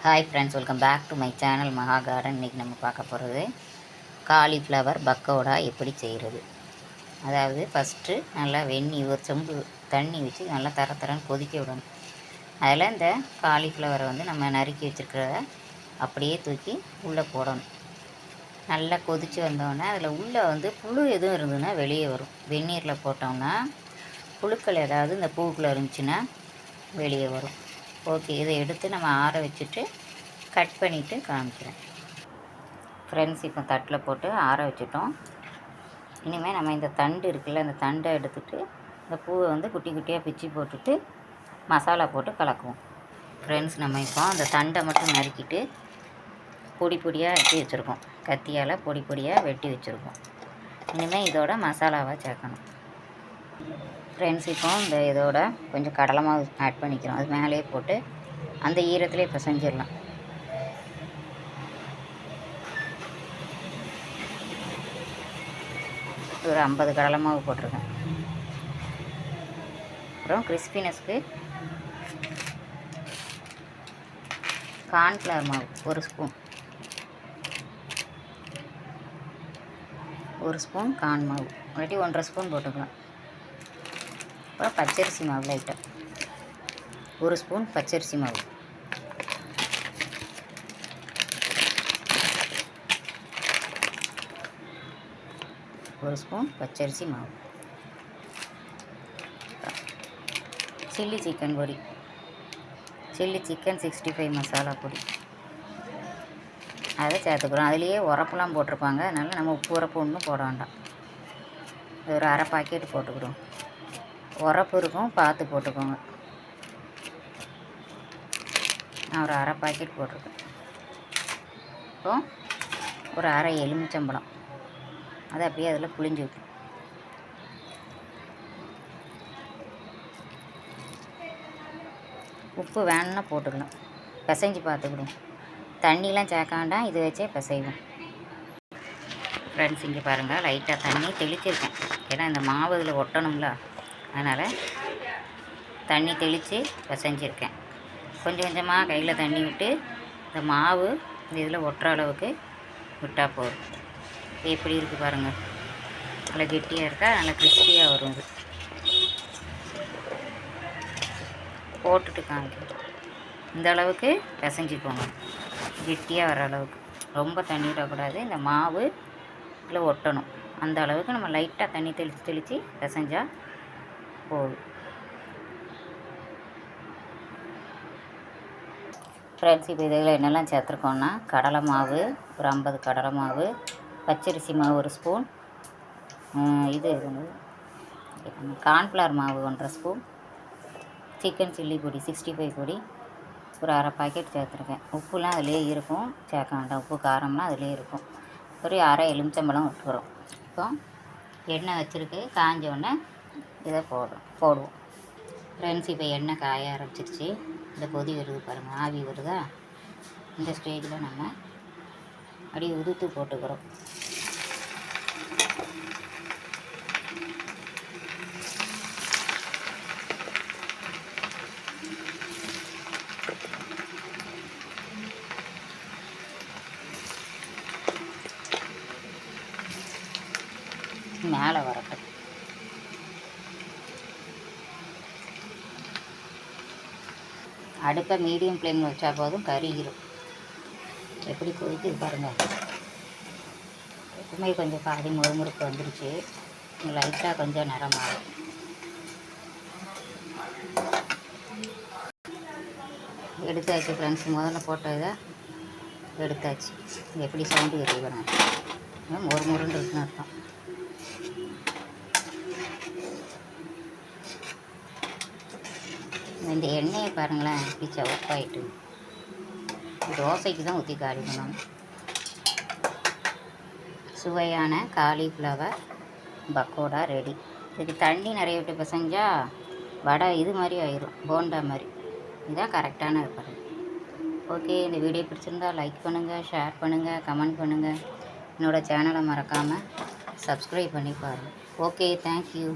Hi friends, welcome back to my channel Maha garden. இன்றைக்கி நம்ம பார்க்க போகிறது காலிஃப்ளவர் பக்கோடா எப்படி செய்கிறது. அதாவது ஃபஸ்ட்டு நல்லா ஒரு செம்பு தண்ணி வச்சு நல்லா தரன்னு கொதிக்க விடணும். அதில் இந்த காலிஃப்ளவரை நம்ம நறுக்கி வச்சுருக்கிறத அப்படியே தூக்கி உள்ளே போடணும். நல்லா கொதித்து வந்தோடனே அதில் உள்ளே புழு எதுவும் இருந்ததுன்னா வெளியே வரும். வெந்நீரில் போட்டோம்னா புழுக்கள் ஏதாவது இந்த பூக்குள்ளே இருந்துச்சுன்னா வெளியே வரும். ஓகே, இதை எடுத்து நம்ம ஆற வச்சுட்டு கட் பண்ணிவிட்டு காமிக்கிறேன் ஃப்ரெண்ட்ஸ். இப்போ தட்டில் போட்டு ஆற வச்சுட்டோம். இனிமேல் நம்ம இந்த தண்டு இருக்குல்ல, இந்த தண்டை எடுத்துகிட்டு இந்த பூவை குட்டி குட்டியாக பிச்சு போட்டுட்டு மசாலா போட்டு கலக்குவோம் ஃப்ரெண்ட்ஸ். நம்ம இப்போ அந்த தண்டை மட்டும் நறுக்கிட்டு பொடி பொடியாக வெட்டி வச்சுருக்கோம். கத்தியால் பொடி பொடியாக வெட்டி வச்சுருக்கோம். இனிமேல் இதோட மசாலாவை சேர்க்கணும் ஃப்ரெண்ட்ஸ். இப்போ இதோட கொஞ்சம் கடலை மாவு ஆட் பண்ணிக்கிறோம். அது மேலேயே போட்டு அந்த ஈரத்துலேயே இப்போ செஞ்சிடலாம். ஒரு 50 கடலை மாவு போட்டிருக்கேன். அப்புறம் கிறிஸ்பினஸ்க்கு கார்ன்ஃப்ளவர் மாவு ஒரு ஸ்பூன் கார்ன் மாவு, இல்லாட்டி 1.5 ஸ்பூன் போட்டுக்கலாம். அப்புறம் பச்சரிசி மாவு லைட்டாக 1 ஸ்பூன் பச்சரிசி மாவு, ஒரு ஸ்பூன் பச்சரிசி மாவு, சில்லி சிக்கன் பொடி, சில்லி சிக்கன் 65 மசாலா பொடி அதை சேர்த்துக்கிறோம். அதுலேயே உரப்புலாம் போட்டிருப்பாங்க, அதனால் நம்ம உரப்பு ஒன்றும் போட வேண்டாம். ஒரு அரை பாக்கெட் போட்டுக்கிறோம். உரப்பு இருக்கும், பார்த்து போட்டுக்கோங்க. நான் ஒரு அரை பாக்கெட் போட்டிருக்கேன். இப்போ ஒரு அரை எலுமிச்சம்பழம் அதை அப்படியே அதில் புளிஞ்சு விட்டு உப்பு வேணும்னா போட்டுக்கலாம். பிசைஞ்சு பார்த்துக்கிடும். தண்ணிலாம் சேர்க்க வேண்டாம், இது வச்சே பிசைவோம் ஃப்ரெண்ட்ஸ். இங்கே பாருங்கள், லைட்டாக தண்ணி தெளிச்சிருக்கேன். ஏன்னா இந்த மாவு இதில் ஒட்டணும்ல, அதனால் தண்ணி தெளித்து பிசைஞ்சிருக்கேன். கொஞ்சம் கொஞ்சமாக கையில் தண்ணி விட்டு இந்த மாவு இந்த இதில் ஒட்டுற அளவுக்கு விட்டால் போதும். எப்படி இருக்குது பாருங்கள், நல்லா கெட்டியாக இருக்கா, நல்லா கிறிஸ்பியாக வரும். இது போட்டுட்டு காமிக்கும். இந்த அளவுக்கு பிசைஞ்சிக்கோங்க, கெட்டியாக வர அளவுக்கு. ரொம்ப தண்ணி விடக்கூடாது, இந்த மாவு இதில் ஒட்டணும். அந்த அளவுக்கு நம்ம லைட்டாக தண்ணி தெளித்து பிசைஞ்சால் போதும் ஃப்ரெண்ட்ஸ். இப்போ இதில் என்னெல்லாம் சேர்த்துருக்கோன்னா கடலை மாவு ஒரு 50 கடலை மாவு, பச்சரிசி மாவு 1 ஸ்பூன், இது கார்ன்ஃப்ளவர் மாவு 1.5 ஸ்பூன், சிக்கன் சில்லி பொடி 65 பொடி ஒரு அரை பாக்கெட் சேர்த்துருக்கேன். உப்புலாம் அதிலே இருக்கும், சேர்க்க வேண்டாம். உப்பு காரம்லாம் அதிலே இருக்கும். ஒரு அரை எலுமிச்சம்பழம் விட்டுக்கிறோம். இப்போ எண்ணெய் வச்சுருக்கு, காஞ்சோடனே இதை போடுவோம் ஃப்ரெண்ட்ஸ். இப்போ எண்ணெய் காய ஆரம்பிச்சிருச்சு. இந்த கொதி வருது பாருங்கள், ஆவி வருதா. இந்த ஸ்டேஜில் நம்ம அப்படியே உதுத்து போட்டுக்கிறோம். மேலே வரட்டும். அடுப்பை மீடியம் ஃப்ளேமில் வச்சா போதும், கறிகிரும். எப்படி கொதிக்குது பாருங்கள். எப்பவுமே கொஞ்சம் பாதி முறுமுறுப்பு வந்துருச்சு, லைட்டாக கொஞ்சம் நிறமாகும். எடுத்தாச்சு ஃப்ரெண்ட்ஸ். முதல்ல போட்ட இதை எடுத்தாச்சு. எப்படி சவுண்டு கட்டி பாருங்கள், முறுமுறுன்னு இருக்குன்னு அர்த்தம். இந்த எண்ணெயை பாருங்களேன், இப்படி செவப்பாயிட்டு. தோசைக்கு தான் ஊற்றி காலி பண்ணணும். சுவையான காலிஃப்ளவர் பக்கோடா ரெடி. இதுக்கு தண்ணி நிறைய விட்டு பிசைஞ்சால் வடை இது மாதிரி ஆயிரும், போண்டா மாதிரி. இதுதான் கரெக்டான இருப்பாரு. ஓகே, இந்த வீடியோ பிடிச்சிருந்தா லைக் பண்ணுங்கள், ஷேர் பண்ணுங்கள், கமெண்ட் பண்ணுங்கள். என்னோடய சேனலை மறக்காமல் சப்ஸ்கிரைப் பண்ணி பாருங்கள். Okay, thank you.